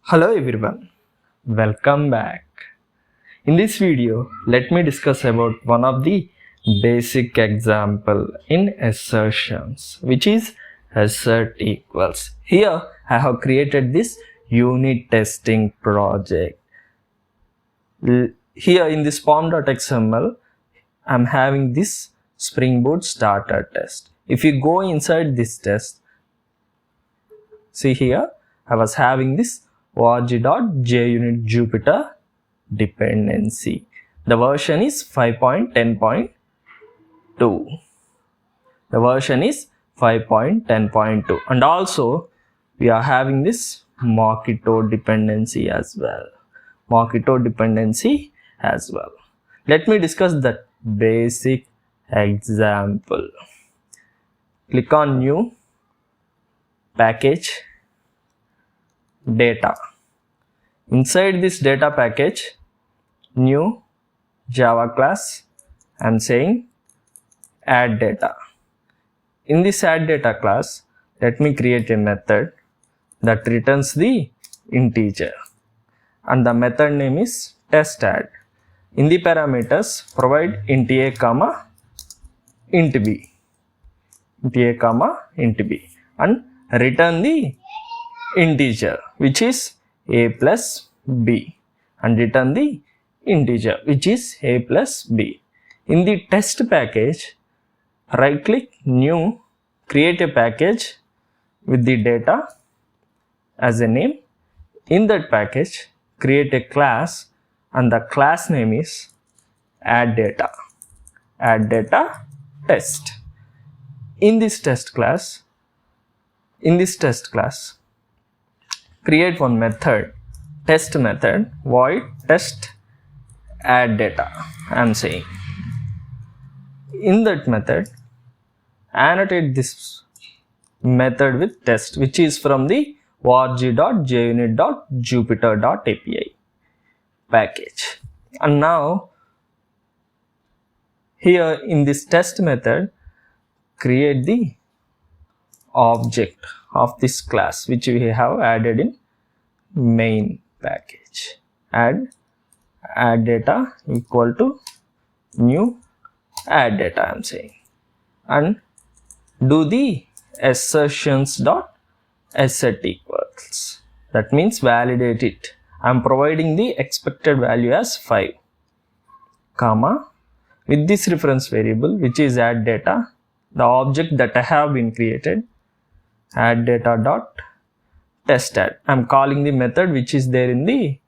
Hello everyone, welcome back. In this video, let me discuss about one of the basic example in assertions, which is assert equals. Here I have created this unit testing project. Here in this form.xml, I'm having this Spring Boot starter test. If you go inside this test, see here, I was having this org.JUnit Jupyter dependency. The version is 5.10.2. The version is 5.10.2, and also we are having this Mockito dependency as well. Let me discuss that basic example. Click on new package data. Inside this data package, new Java class, I'm saying add data. In this add data class, let me create a method that returns the integer, and the method name is test_add. In the parameters, provide int a comma int b, and return the integer, which is a plus b, and return the integer, which is a plus b. In the test package, right click new, create a package with the data as a name. In that package, create a class, and the class name is add data test. In this test class, create one method, test method, void test add data. I'm saying in that method, annotate this method with test, which is from the org.junit.jupyter.api package. And now here in this test method, create the object of this class, which we have added in main package. Add data equal to new add data, I'm saying, and do the assertions.assert equals. That means validate it. I'm providing the expected value as 5, comma, with this reference variable, which is add data, the object that I have been created, add data dot test add. I'm calling the method which is there in the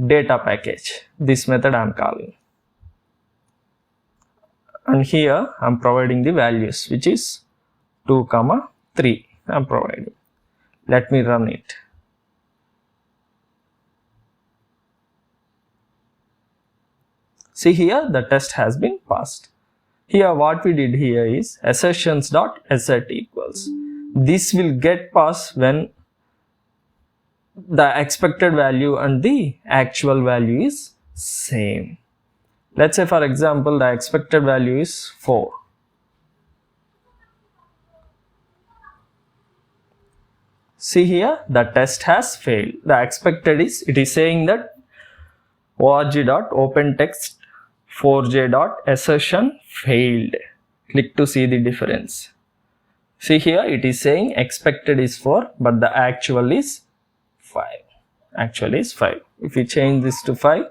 data package. This method I'm calling, and here I'm providing the values, which is 2, 3. I'm providing. Let me run it. See here, the test has been passed. Here what we did here is assertions.assert equals. This will get passed when the expected value and the actual value is same. Let's say for example, the expected value is 4. See here, the test has failed. The expected is, it is saying that org.opentext4j.assertion failed. Click to see the difference. See here, it is saying expected is 4, but the actual is 5. If we change this to 5,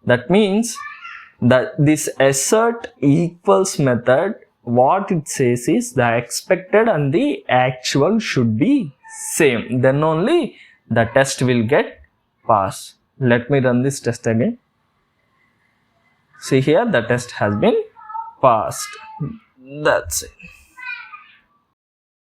that means that this assert equals method, what it says is the expected and the actual should be same. Then only the test will get passed. Let me run this test again. See here, the test has been passed. That's it.